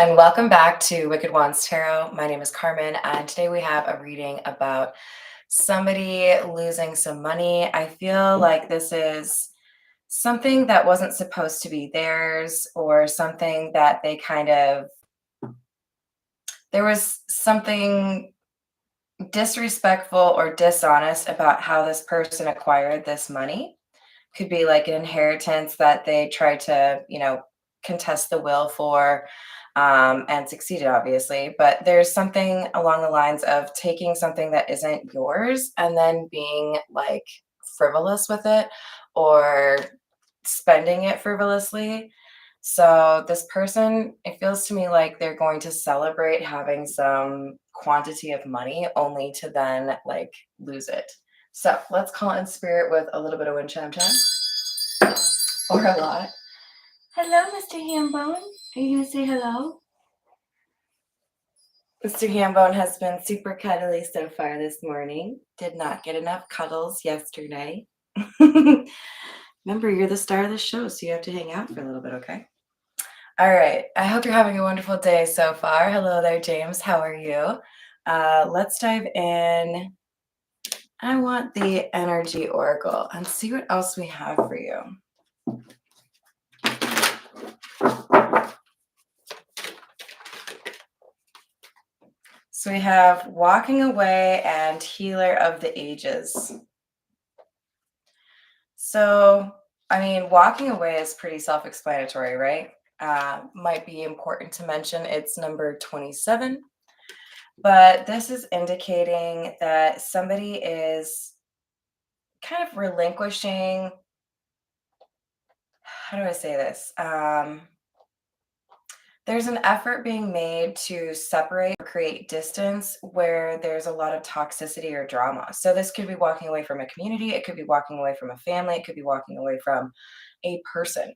and welcome back to Wicked Wands Tarot. My name is Carmen, and today we have a reading about somebody losing some money. I feel like this is something that wasn't supposed to be theirs, or something that they there was something disrespectful or dishonest about how this person acquired this money. Could be like an inheritance that they tried to, contest the will for, and succeeded, obviously. But there's something along the lines of taking something that isn't yours and then being like frivolous with it, or spending it frivolously. So this person, it feels to me like they're going to celebrate having some quantity of money only to then like lose it. So let's call in spirit with a little bit of wind chime chime, or a lot. Hello, Mr. Hambone. Are you going to say hello? Mr. Hambone has been super cuddly so far this morning. Did not get enough cuddles yesterday. Remember, you're the star of the show, so you have to hang out for a little bit, okay? All right. I hope you're having a wonderful day so far. Hello there, James. How are you? Let's dive in. I want the energy oracle and see what else we have for you. So we have walking away and healer of the ages. So, I mean, walking away is pretty self-explanatory, right? Might be important to mention it's number 27, but this is indicating that somebody is kind of relinquishing, how do I say this? There's an effort being made to separate or create distance where there's a lot of toxicity or drama. So this could be walking away from a community, it could be walking away from a family, it could be walking away from a person.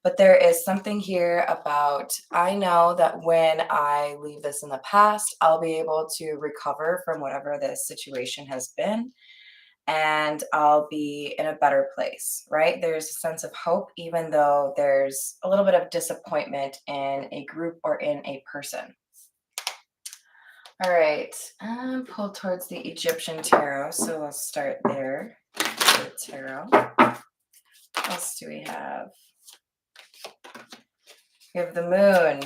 But there is something here about, I know that when I leave this in the past, I'll be able to recover from whatever this situation has been, and I'll be in a better place, right? There's a sense of hope, even though there's a little bit of disappointment in a group or in a person. All right, pull towards the Egyptian tarot. So we'll start there. The tarot. What else do we have? We have the moon.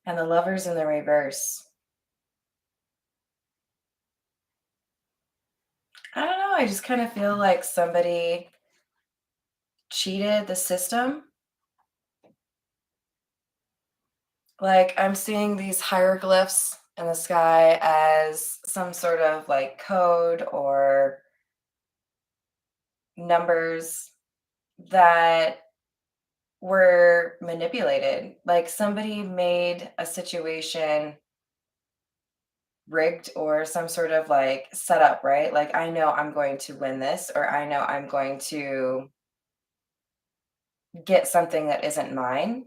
And the lovers in the reverse. I don't know. I just kind of feel like somebody cheated the system. Like I'm seeing these hieroglyphs in the sky as some sort of like code or numbers that were manipulated. Like somebody made a situation rigged or some sort of like setup, right? Like I know I'm going to win this, or I know I'm going to get something that isn't mine.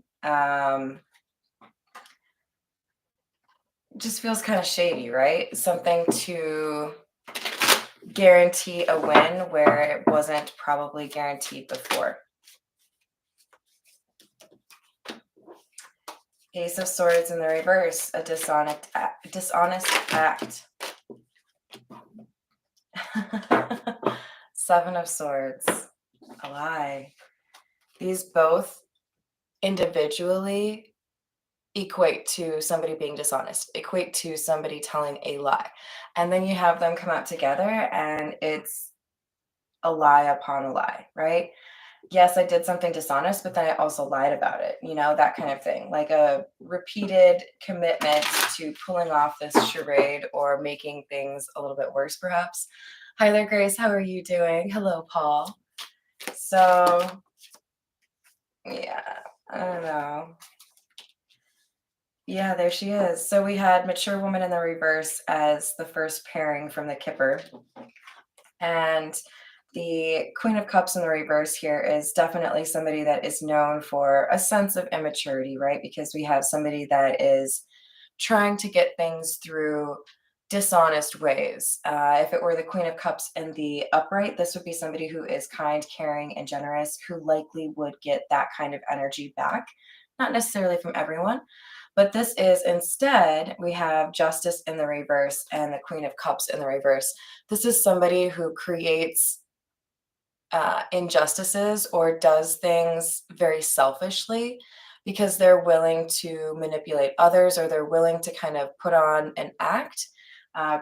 Just feels kind of shady, right? Something to guarantee a win where it wasn't probably guaranteed before. Ace of Swords in the reverse, a dishonest act. Seven of Swords, a lie. These both individually equate to somebody being dishonest, equate to somebody telling a lie. And then you have them come out together and it's a lie upon a lie, right? Yes, I did something dishonest, but then I also lied about it, that kind of thing. Like a repeated commitment to pulling off this charade or making things a little bit worse, perhaps. Hi there, Grace. How are you doing? Hello, Paul. So, yeah, I don't know. Yeah, there she is. So we had Mature Woman in the reverse as the first pairing from the Kipper. And the Queen of Cups in the reverse here is definitely somebody that is known for a sense of immaturity, right? Because we have somebody that is trying to get things through dishonest ways. If it were the Queen of Cups in the upright, this would be somebody who is kind, caring, and generous, who likely would get that kind of energy back. Not necessarily from everyone, but this is instead, we have Justice in the reverse and the Queen of Cups in the reverse. This is somebody who creates injustices or does things very selfishly because they're willing to manipulate others, or they're willing to kind of put on an act,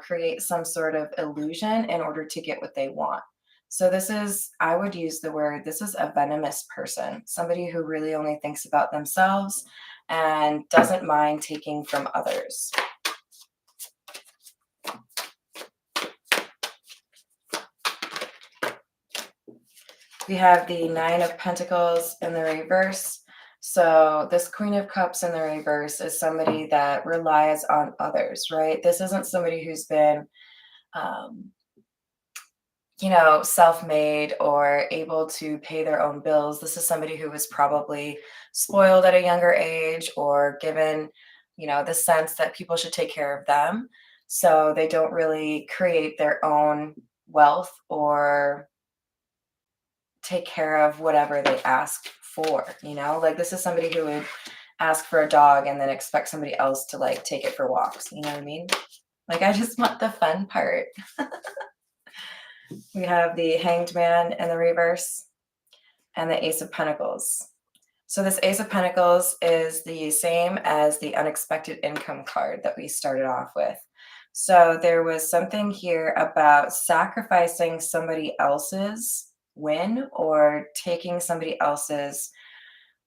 create some sort of illusion in order to get what they want. So, this is, I would use the word, this is a venomous person, somebody who really only thinks about themselves and doesn't mind taking from others. We have the Nine of Pentacles in the reverse. So this Queen of Cups in the reverse is somebody that relies on others, right? This isn't somebody who's been, um, self-made or able to pay their own bills. This is somebody who was probably spoiled at a younger age or given, the sense that people should take care of them. So they don't really create their own wealth or take care of whatever they ask for, like this is somebody who would ask for a dog and then expect somebody else to like take it for walks, you know what I mean? Like, I just want the fun part. We have the Hanged Man in the reverse and the Ace of Pentacles. So this Ace of Pentacles is the same as the unexpected income card that we started off with. So there was something here about sacrificing somebody else's win or taking somebody else's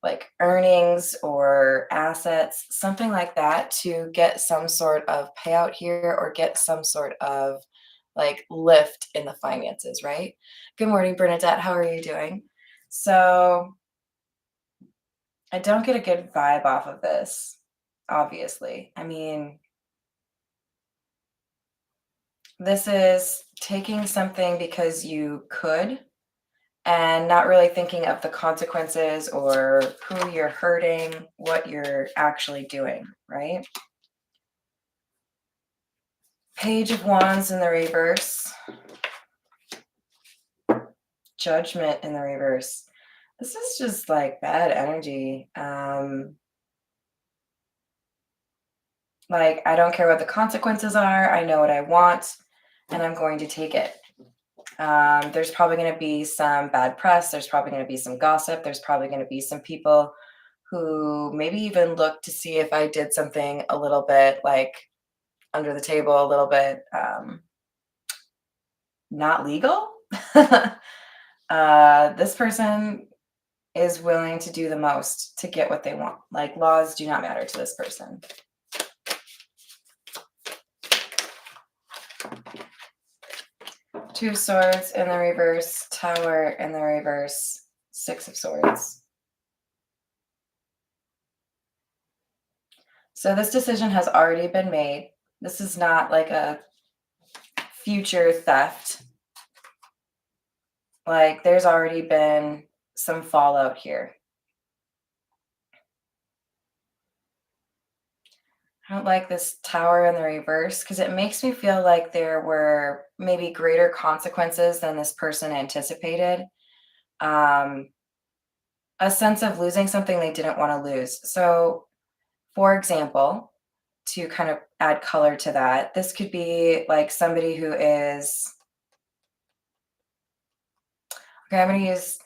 like earnings or assets, something like that, to get some sort of payout here or get some sort of like lift in the finances, right? Good morning, Bernadette. How are you doing? So I don't get a good vibe off of this, obviously. I mean, this is taking something because you could and not really thinking of the consequences or who you're hurting, what you're actually doing, right? Page of Wands in the reverse. Judgment in the reverse. This is just like bad energy. Like, I don't care what the consequences are. I know what I want and I'm going to take it. There's probably going to be some bad press. There's probably going to be some gossip. There's probably going to be some people who maybe even look to see if I did something a little bit like under the table, a little bit not legal. This person is willing to do the most to get what they want. Like, laws do not matter to this person. Two of Swords in the reverse, Tower in the reverse, Six of Swords. So this decision has already been made. This is not like a future theft. Like, there's already been some fallout here. I don't like this Tower in the reverse because it makes me feel like there were maybe greater consequences than this person anticipated. A sense of losing something they didn't want to lose. So, for example, to kind of add color to that, this could be like somebody who is, okay, I'm going to use,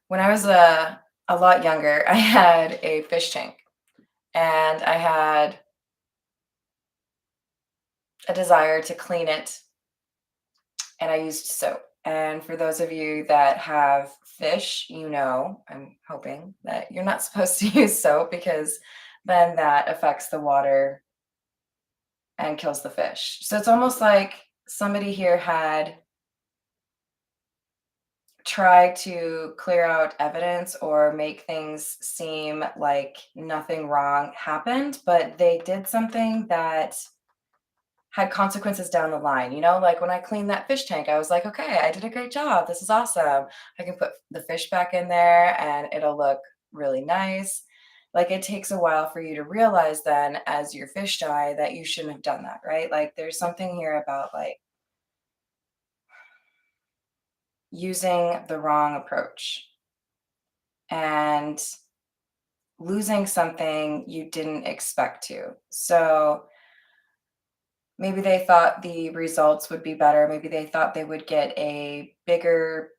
when I was a lot younger, I had a fish tank and I had a desire to clean it and I used soap. And for those of you that have fish, I'm hoping that you're not supposed to use soap because then that affects the water and kills the fish. So it's almost like somebody here had tried to clear out evidence or make things seem like nothing wrong happened, but they did something that had consequences down the line. Like when I cleaned that fish tank, I was like, okay, I did a great job. This is awesome. I can put the fish back in there and it'll look really nice. like it takes a while for you to realize then as your fisheye that you shouldn't have done that, right? Like there's something here about like using the wrong approach and losing something you didn't expect to. So maybe they thought the results would be better. Maybe they thought they would get a bigger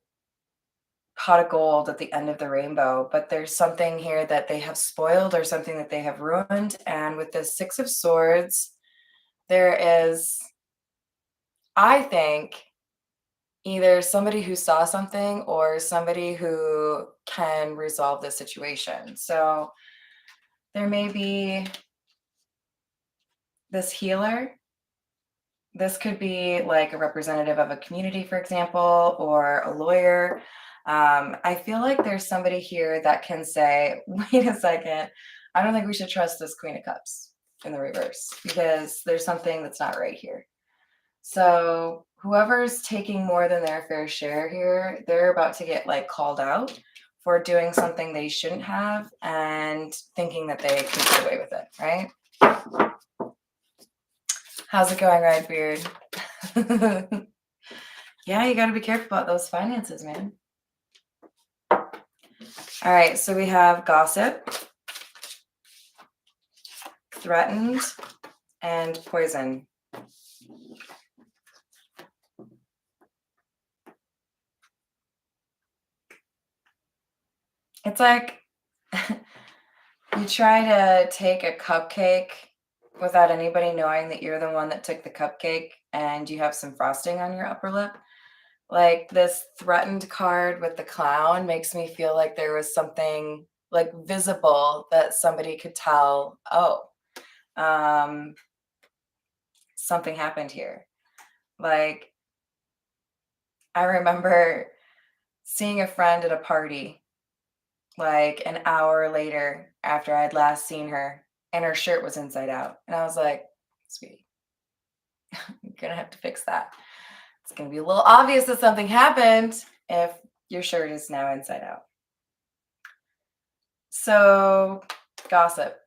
pot of gold at the end of the rainbow, but there's something here that they have spoiled or something that they have ruined. And with the Six of Swords, there is, I think, either somebody who saw something or somebody who can resolve the situation. So there may be this healer. This could be like a representative of a community, for example, or a lawyer. I feel like there's somebody here that can say, wait a second, I don't think we should trust this Queen of Cups in the reverse because there's something that's not right here. So whoever's taking more than their fair share here, they're about to get like called out for doing something they shouldn't have and thinking that they can get away with it, right? How's it going, Redbeard? Yeah, you got to be careful about those finances, man. All right, so we have gossip, threatened, and poison. It's like you try to take a cupcake without anybody knowing that you're the one that took the cupcake and you have some frosting on your upper lip. Like this threatened card with the clown makes me feel like there was something like visible that somebody could tell, oh, um, something happened here. Like I remember seeing a friend at a party like an hour later after I'd last seen her, and her shirt was inside out. And I was like, sweetie, you're gonna have to fix that. It's gonna be a little obvious that something happened if your shirt is now inside out. So, gossip.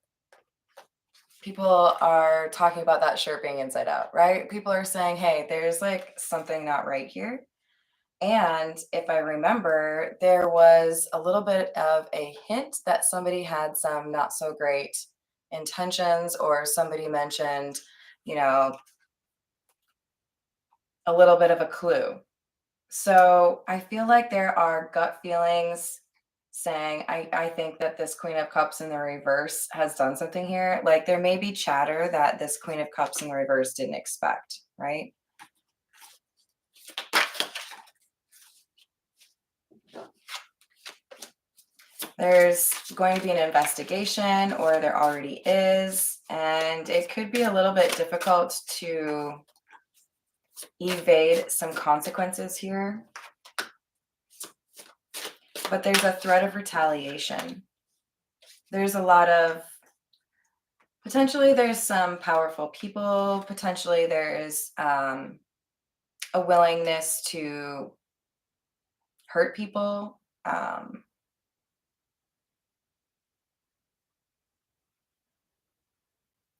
People are talking about that shirt being inside out, right? People are saying, hey, there's like something not right here. And if I remember, there was a little bit of a hint that somebody had some not so great intentions, or somebody mentioned, you know, a little bit of a clue. So I feel like there are gut feelings saying, I think that this Queen of Cups in the reverse has done something here. Like there may be chatter that this Queen of Cups in the reverse didn't expect, right? There's going to be an investigation, or there already is, and it could be a little bit difficult to evade some consequences here. But there's a threat of retaliation. There's a lot of, potentially there's some powerful people, potentially there is a willingness to hurt people.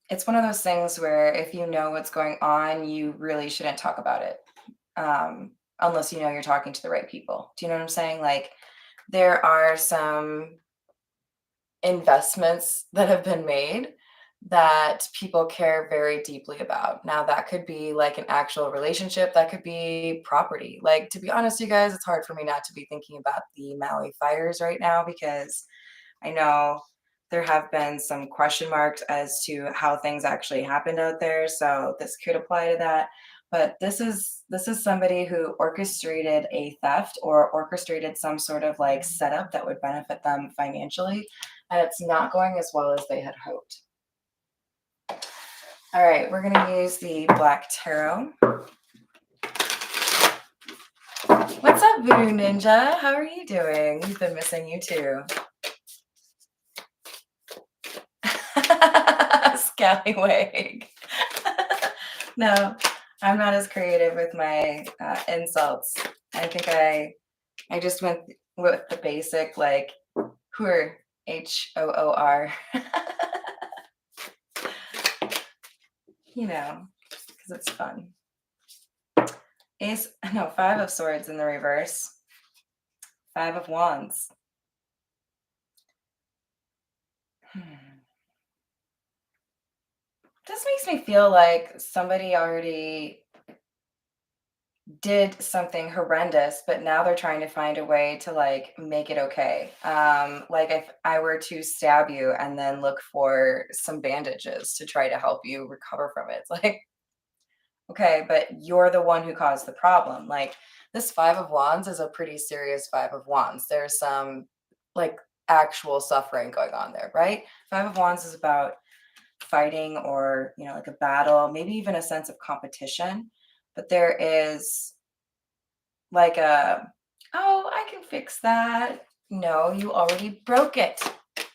It's one of those things where if you know what's going on, you really shouldn't talk about it, unless you know you're talking to the right people. Do you know what I'm saying? Like there are some investments that have been made that people care very deeply about. Now, that could be like an actual relationship, that could be property. Like, to be honest, you guys, it's hard for me not to be thinking about the Maui fires right now because I know there have been some question marks as to how things actually happened out there. So this could apply to that. But this is somebody who orchestrated a theft or orchestrated some sort of like setup that would benefit them financially. And it's not going as well as they had hoped. All right, we're going to use the Black Tarot. What's up, Voodoo Ninja? How are you doing? We've been missing you too. Scallywag. No, I'm not as creative with my insults. I think I just went with the basic, like, who are Hoor. Because it's fun. Five of Swords in the reverse. Five of Wands. This makes me feel like somebody already did something horrendous, but now they're trying to find a way to like make it okay. Like if I were to stab you and then look for some bandages to try to help you recover from it, it's like, okay, but you're the one who caused the problem. Like this Five of Wands is a pretty serious Five of Wands. There's some like actual suffering going on there, right? Five of Wands is about fighting or, like a battle, maybe even a sense of competition. But there is like oh, I can fix that. No, you already broke it,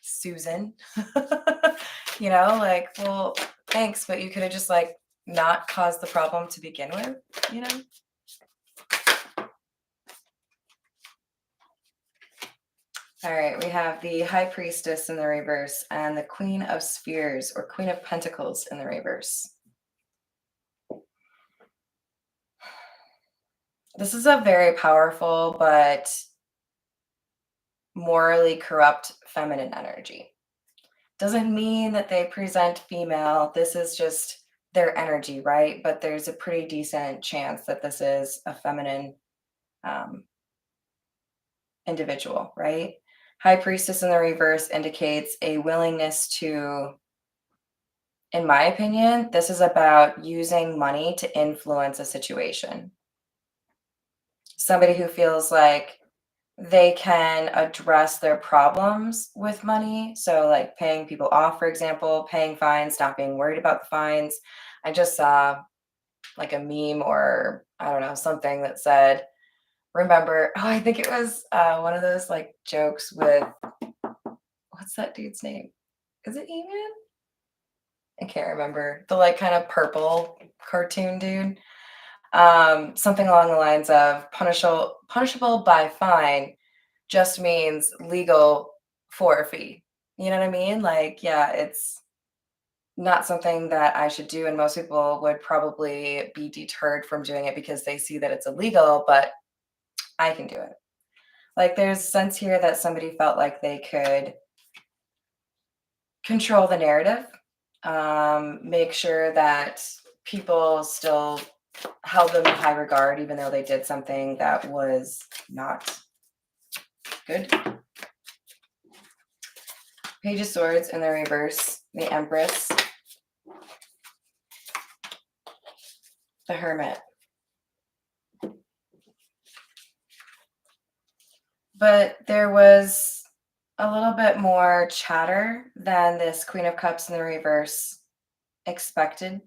Susan. Like, well, thanks, but you could have just like not caused the problem to begin with, you know? All right, we have the High Priestess in the reverse and the Queen of Spheres or Queen of Pentacles in the reverse. This is a very powerful but morally corrupt feminine energy. Doesn't mean that they present female. This is just their energy, right? But there's a pretty decent chance that this is a feminine individual, right? High Priestess in the reverse indicates a willingness to, in my opinion, this is about using money to influence a situation. Somebody who feels like they can address their problems with money. So, like paying people off, for example, paying fines, not being worried about the fines. I just saw like a meme or I don't know, something that said, remember, I think it was one of those like jokes with, what's that dude's name? Is it Eamon? I can't remember. The like kind of purple cartoon dude. Something along the lines of punishable by fine just means legal for a fee. You know what I mean? Like, yeah, it's not something that I should do. And most people would probably be deterred from doing it because they see that it's illegal, but I can do it. Like, there's a sense here that somebody felt like they could control the narrative, make sure that people still held them in high regard, even though they did something that was not good. Page of Swords in the reverse, the Empress, the Hermit. But there was a little bit more chatter than this Queen of Cups in the reverse expected.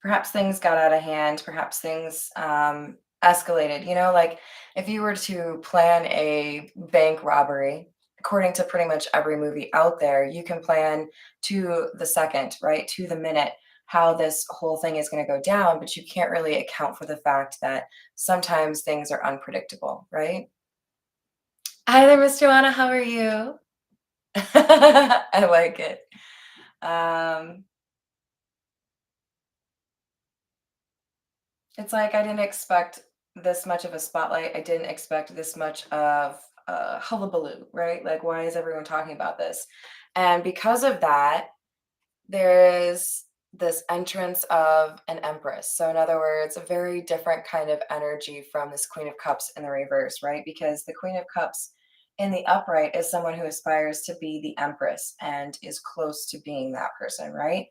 Perhaps things got out of hand. Perhaps things escalated. Like if you were to plan a bank robbery, according to pretty much every movie out there, you can plan to the second, right? To the minute how this whole thing is going to go down, but you can't really account for the fact that sometimes things are unpredictable, right? Hi there, Miss Joanna. How are you? I like it. It's like I didn't expect this much of a spotlight. I didn't expect this much of hullabaloo, right? Like, why is everyone talking about this? And because of that, there is this entrance of an empress. So, in other words, a very different kind of energy from this Queen of Cups in the reverse, right? Because the Queen of Cups in the upright is someone who aspires to be the empress and is close to being that person, right?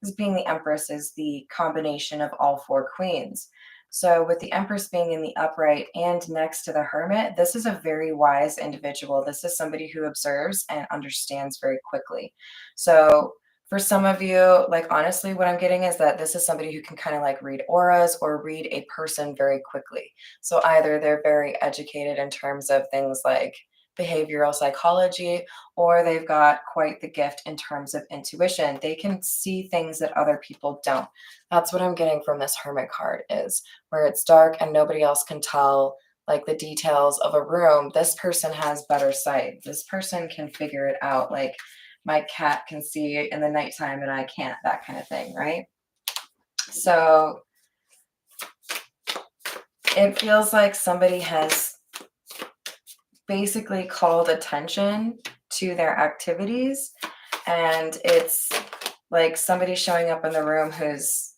Because being the empress is the combination of all four queens. So, with the empress being in the upright and next to the hermit, this is a very wise individual. This is somebody who observes and understands very quickly. So, for some of you, like honestly, what I'm getting is that this is somebody who can kind of like read auras or read a person very quickly. So either they're very educated in terms of things like behavioral psychology, or they've got quite the gift in terms of intuition. They can see things that other people don't. That's what I'm getting from this Hermit card is where it's dark and nobody else can tell like the details of a room, this person has better sight. This person can figure it out. Like my cat can see in the nighttime and I can't, that kind of thing, right? So it feels like somebody has basically called attention to their activities, and it's like somebody showing up in the room who's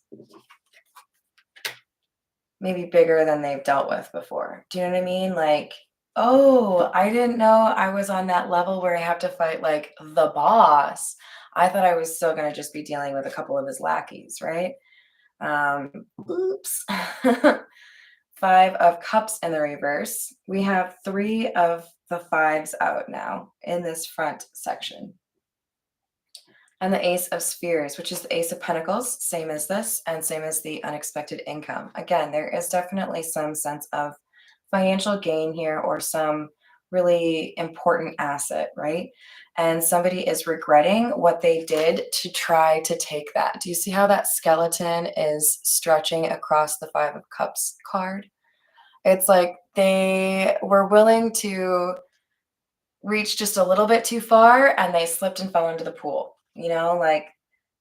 maybe bigger than they've dealt with before. Do you know what I mean? Like, oh, I didn't know I was on that level where I have to fight like the boss. I thought I was still going to just be dealing with a couple of his lackeys, right? Oops. Five of Cups in the reverse. We have three of the fives out now in this front section. And the Ace of Spheres, which is the Ace of Pentacles, same as this, and same as the unexpected income. Again, there is definitely some sense of financial gain here or some really important asset, right? And somebody is regretting what they did to try to take that. Do you see how that skeleton is stretching across the Five of Cups card? It's like they were willing to reach just a little bit too far and they slipped and fell into the pool. You know, like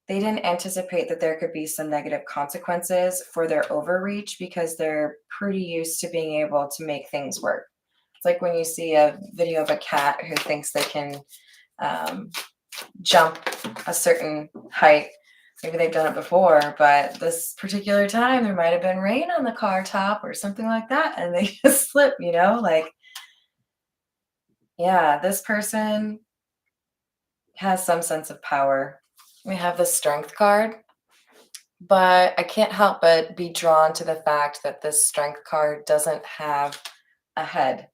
they didn't anticipate that there could be some negative consequences for their overreach because they're pretty used to being able to make things work. It's like when you see a video of a cat who thinks they can jump a certain height. Maybe they've done it before, but this particular time there might have been rain on the car top or something like that, and they just slip, you know, like, yeah, this person has some sense of power. We have the Strength card, but I can't help but be drawn to the fact that this Strength card doesn't have a head.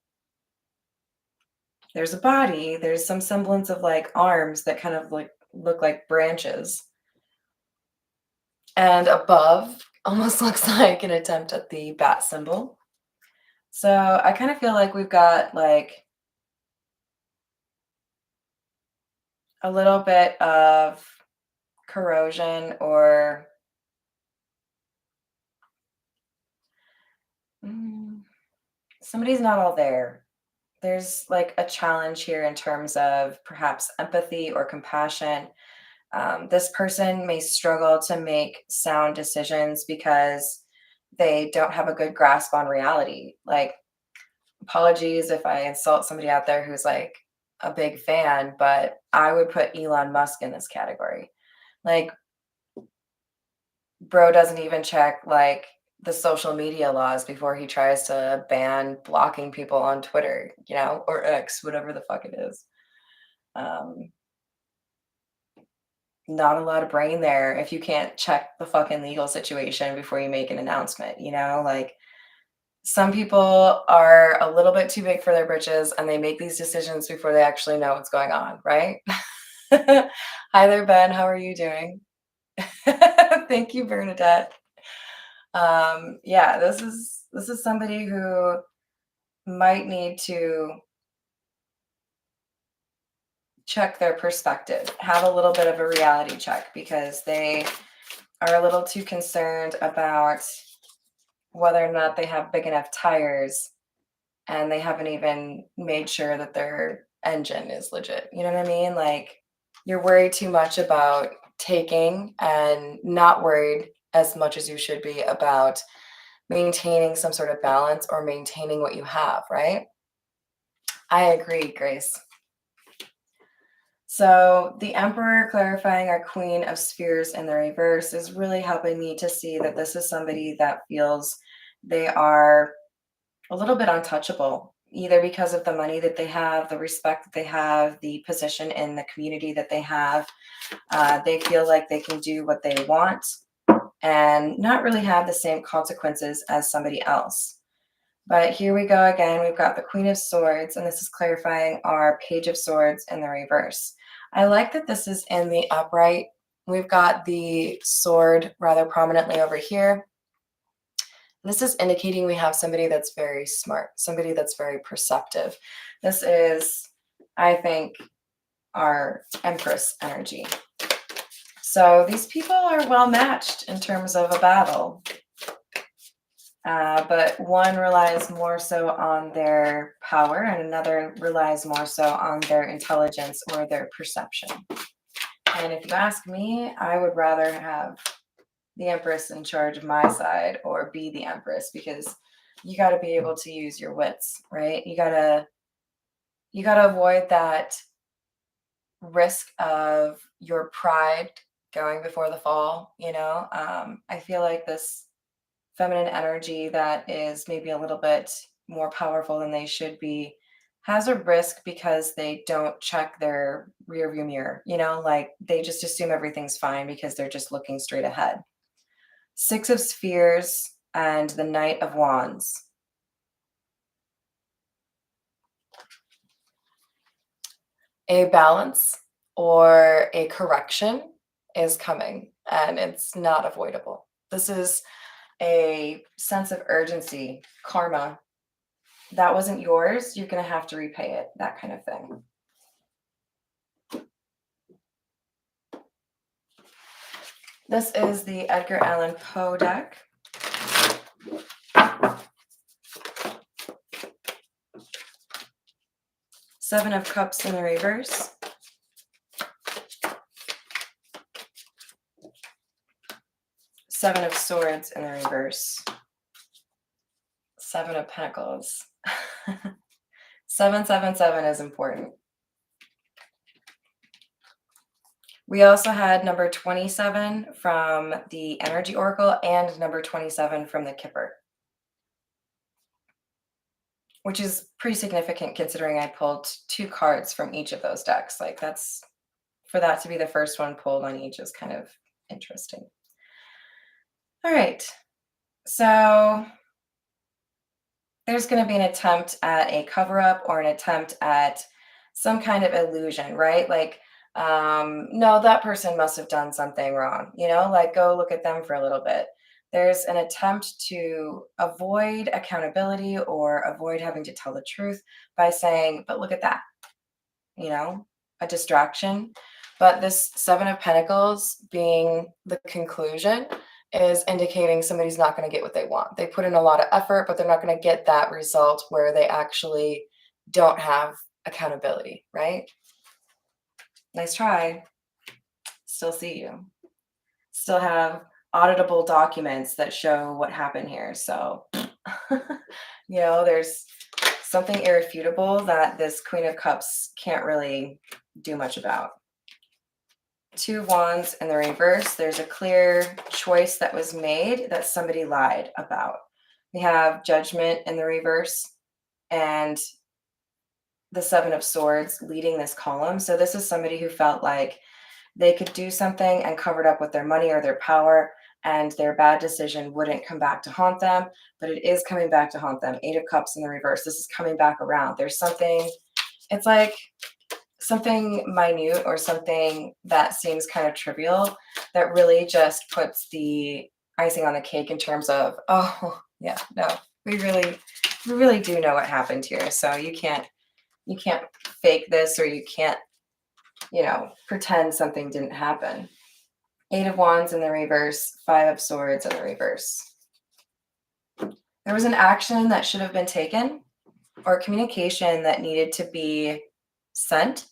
There's a body, there's some semblance of like arms that kind of like look like branches. And above almost looks like an attempt at the bat symbol. So I kind of feel like we've got like a little bit of corrosion or somebody's not all there. There's like a challenge here in terms of perhaps empathy or compassion. This person may struggle to make sound decisions because they don't have a good grasp on reality. Like, apologies if I insult somebody out there who's like a big fan, but I would put Elon Musk in this category. Like, bro doesn't even check like the social media laws before he tries to ban blocking people on Twitter, you know, or X, whatever the fuck it is. Not a lot of brain there if you can't check the fucking legal situation before you make an announcement, you know? Like, some people are a little bit too big for their britches and they make these decisions before they actually know what's going on, right? Hi there, Ben. How are you doing? Thank you, Bernadette. Yeah, this is somebody who might need to check their perspective, have a little bit of a reality check because they are a little too concerned about whether or not they have big enough tires and they haven't even made sure that their engine is legit. You know what I mean? Like, you're worried too much about taking and not worried as much as you should be about maintaining some sort of balance or maintaining what you have, right? I agree, Grace. So the Emperor clarifying our Queen of Spheres in the reverse is really helping me to see that this is somebody that feels they are a little bit untouchable, either because of the money that they have, the respect that they have, the position in the community that they have. They feel like they can do what they want and not really have the same consequences as somebody else. But here we go again. We've got the Queen of Swords, and this is clarifying our Page of Swords in the reverse. I like that this is in the upright. We've got the sword rather prominently over here. This is indicating we have somebody that's very smart, somebody that's very perceptive. This is, I think, our Empress energy. So these people are well matched in terms of a battle. But one relies more so on their power, and another relies more so on their intelligence or their perception. And if you ask me, I would rather have the Empress in charge of my side or be the Empress, because you got to be able to use your wits, right? You got to avoid that risk of your pride going before the fall, I feel like this feminine energy that is maybe a little bit more powerful than they should be has a risk because they don't check their rear view mirror, like they just assume everything's fine because they're just looking straight ahead. Six of Spheres and the Knight of Wands. A balance or a correction is coming, and it's not avoidable. This is a sense of urgency, karma. That wasn't yours. You're going to have to repay it, that kind of thing. This is the Edgar Allan Poe deck. Seven of Cups in the reverse. Seven of Swords in the reverse. Seven of Pentacles. 777 is important. We also had number 27 from the Energy Oracle and number 27 from the Kipper, which is pretty significant considering I pulled two cards from each of those decks. Like for that to be the first one pulled on each is kind of interesting. All right. So there's going to be an attempt at a cover-up or an attempt at some kind of illusion, right? Like, no, that person must have done something wrong, like go look at them for a little bit. There's an attempt to avoid accountability or avoid having to tell the truth by saying, but look at that, a distraction. But this Seven of Pentacles being the conclusion is indicating somebody's not going to get what they want. They put in a lot of effort, but they're not going to get that result where they actually don't have accountability, right? Nice try. Still see you. Still have auditable documents that show what happened here. So, there's something irrefutable that this Queen of Cups can't really do much about. Two of Wands in the reverse. There's a clear choice that was made that somebody lied about. We have Judgment in the reverse and the Seven of Swords leading this column. So this is somebody who felt like they could do something and covered up with their money or their power, and their bad decision wouldn't come back to haunt them, but it is coming back to haunt them. Eight of Cups in the reverse. This is coming back around. There's something, it's like something minute or something that seems kind of trivial that really just puts the icing on the cake in terms of, oh yeah, no, we really do know what happened here. So you can't fake this, or you can't, pretend something didn't happen. Eight of Wands in the reverse, Five of Swords in the reverse. There was an action that should have been taken or communication that needed to be sent.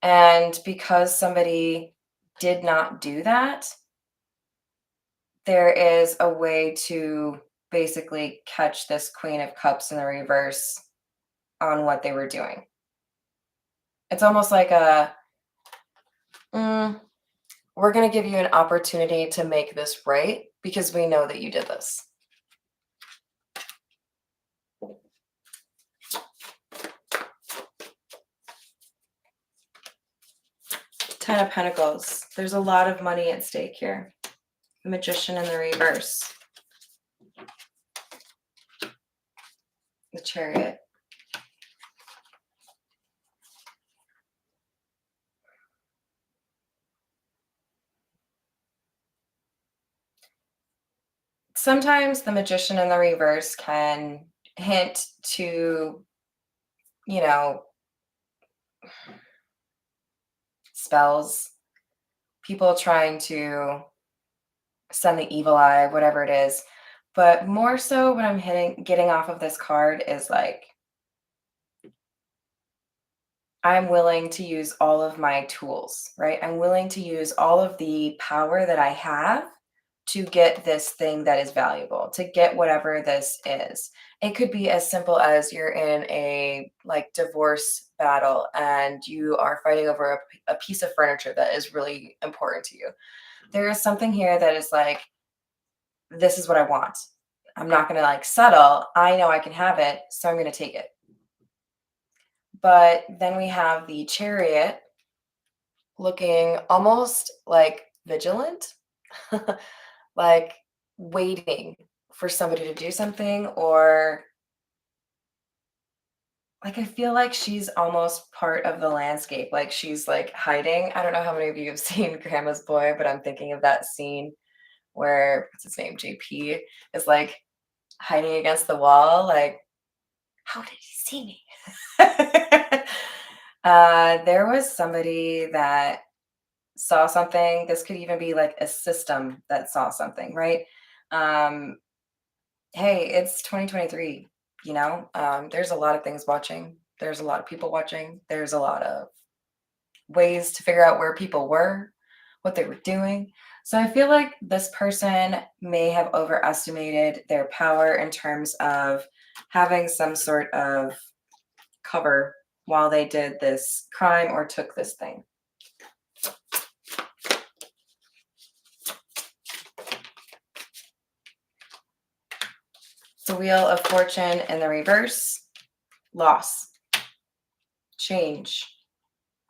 And because somebody did not do that, there is a way to basically catch this Queen of Cups in the reverse on what they were doing. It's almost like we're going to give you an opportunity to make this right because we know that you did this. Ten of Pentacles. There's a lot of money at stake here. The Magician in the reverse. The Chariot. Sometimes the Magician in the reverse can hint to, spells, people trying to send the evil eye, whatever it is. But more so what I'm getting off of this card is like, I'm willing to use all of my tools, right? I'm willing to use all of the power that I have to get this thing that is valuable, to get whatever this is. It could be as simple as you're in a like divorce battle and you are fighting over a piece of furniture that is really important to you. There is something here that is like, this is what I want. I'm not going to like settle. I know I can have it, so I'm going to take it. But then we have the chariot looking almost like vigilant, like waiting for somebody to do something, or like I feel like she's almost part of the landscape. Like she's like hiding. I don't know how many of you have seen Grandma's Boy, but I'm thinking of that scene where what's his name? JP is like hiding against the wall, like, how did he see me? There was somebody that saw something. This could even be like a system that saw something, right? Um, hey, it's 2023, there's a lot of things watching. There's a lot of people watching. There's a lot of ways to figure out where people were, what they were doing. So I feel like this person may have overestimated their power in terms of having some sort of cover while they did this crime or took this thing. The Wheel of Fortune in the reverse, loss, change,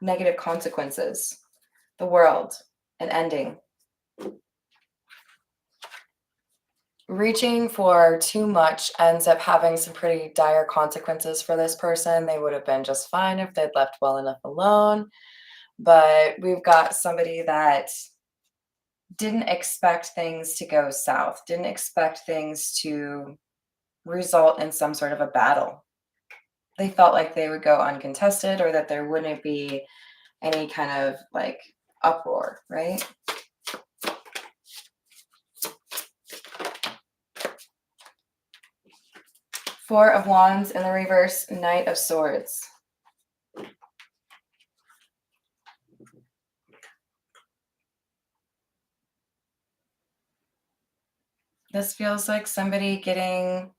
negative consequences, the world, an ending. Reaching for too much ends up having some pretty dire consequences for this person. They would have been just fine if they'd left well enough alone. But we've got somebody that didn't expect things to go south, didn't expect things to result in some sort of a battle. They felt like they would go uncontested or that there wouldn't be any kind of like uproar, right? Four of Wands in the reverse, Knight of Swords. This feels like somebody getting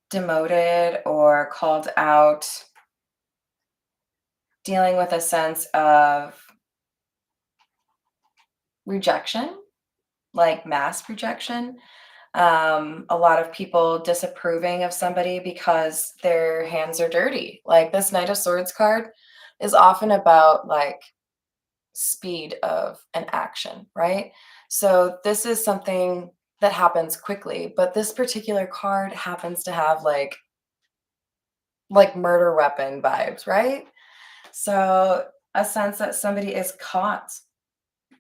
demoted or called out, dealing with a sense of rejection, like mass rejection. A lot of people disapproving of somebody because their hands are dirty. Like this Knight of Swords card is often about like speed of an action, right? So this is something that happens quickly, but this particular card happens to have like murder weapon vibes, right? So a sense that somebody is caught.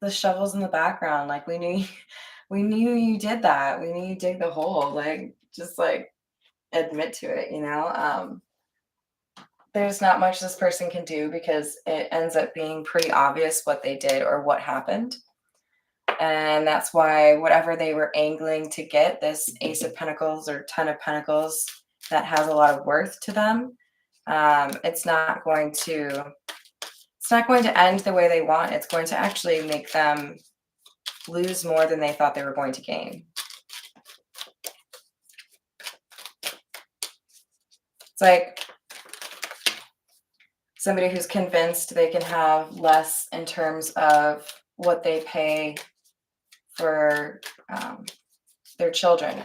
The shovels in the background, like we knew you did that. We knew you dig the hole. Like just like admit to it. There's not much this person can do because it ends up being pretty obvious what they did or what happened. And that's why whatever they were angling to get, this Ace of Pentacles or Ten of Pentacles that has a lot of worth to them, it's not going to end the way they want. It's going to actually make them lose more than they thought they were going to gain. It's like somebody who's convinced they can have less in terms of what they pay for their children.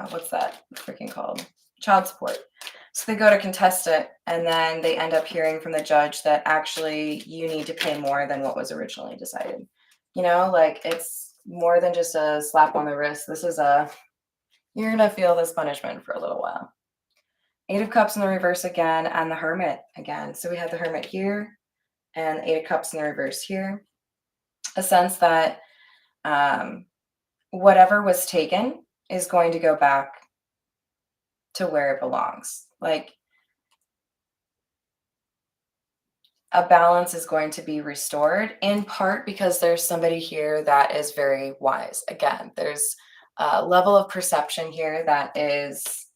What's that freaking called? Child support. So they go to contest it, and then they end up hearing from the judge that actually you need to pay more than what was originally decided. Like it's more than just a slap on the wrist. This is you're going to feel this punishment for a little while. Eight of Cups in the reverse again, and the Hermit again. So we have the Hermit here, and Eight of Cups in the reverse here. A sense that whatever was taken is going to go back to where it belongs. Like a balance is going to be restored, in part because there's somebody here that is very wise. Again, there's level of perception here that is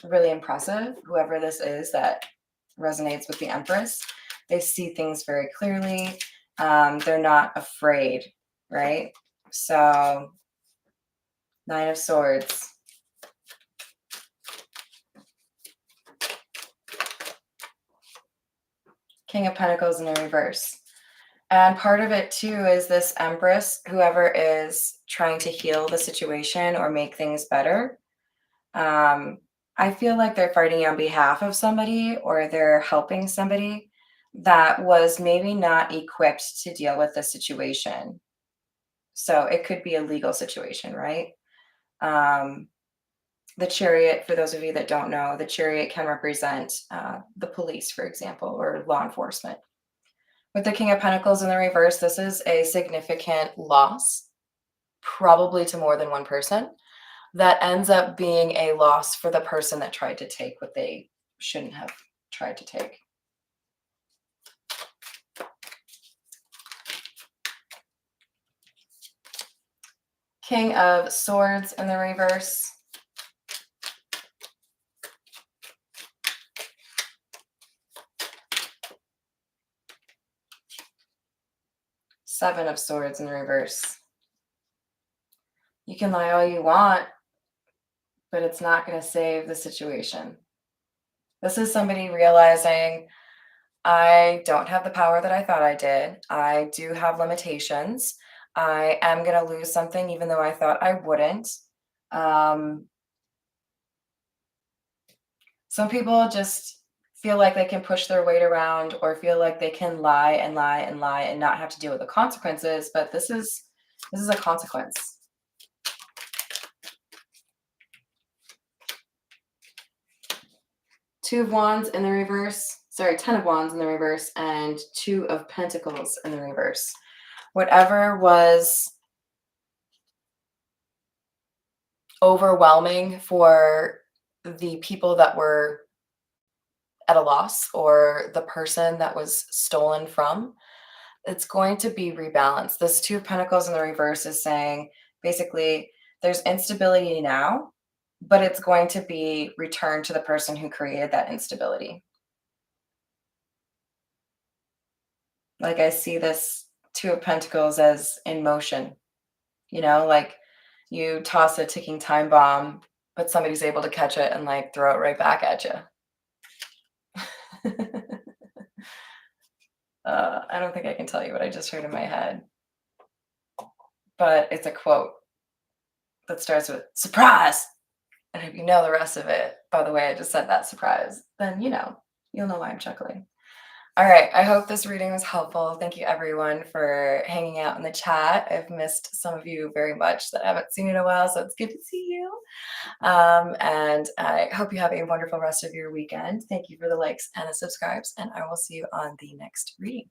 really impressive. Whoever this is that resonates with the Empress, they see things very clearly. They're not afraid, right? So, Nine of Swords. King of Pentacles in the reverse. And part of it too is this Empress, whoever is trying to heal the situation or make things better. I feel like they're fighting on behalf of somebody or they're helping somebody that was maybe not equipped to deal with the situation. So it could be a legal situation, right? Um, the Chariot, for those of you that don't know, the Chariot can represent the police, for example, or law enforcement. With the King of Pentacles in the reverse, this is a significant loss, probably to more than one person, that ends up being a loss for the person that tried to take what they shouldn't have tried to take. King of Swords in the reverse. Seven of Swords in the reverse. You can lie all you want, but it's not going to save the situation. This is somebody realizing, I don't have the power that I thought I did. I do have limitations. I am going to lose something even though I thought I wouldn't. Some people just feel like they can push their weight around or feel like they can lie and lie and lie and not have to deal with the consequences, but this is a consequence. Two of Wands in the reverse. Sorry, 10 of Wands in the reverse and Two of Pentacles in the reverse. Whatever was overwhelming for the people that were at a loss or the person that was stolen from, it's going to be rebalanced. This Two of Pentacles in the reverse is saying basically there's instability now, but it's going to be returned to the person who created that instability. Like I see this Two of Pentacles as in motion, like you toss a ticking time bomb, but somebody's able to catch it and like throw it right back at you. I don't think I can tell you what I just heard in my head, but it's a quote that starts with surprise. And if you know the rest of it, by the way, I just said that surprise, then you'll know why I'm chuckling. All right. I hope this reading was helpful. Thank you everyone for hanging out in the chat. I've missed some of you very much that I haven't seen in a while, so it's good to see you. And I hope you have a wonderful rest of your weekend. Thank you for the likes and the subscribes, and I will see you on the next reading.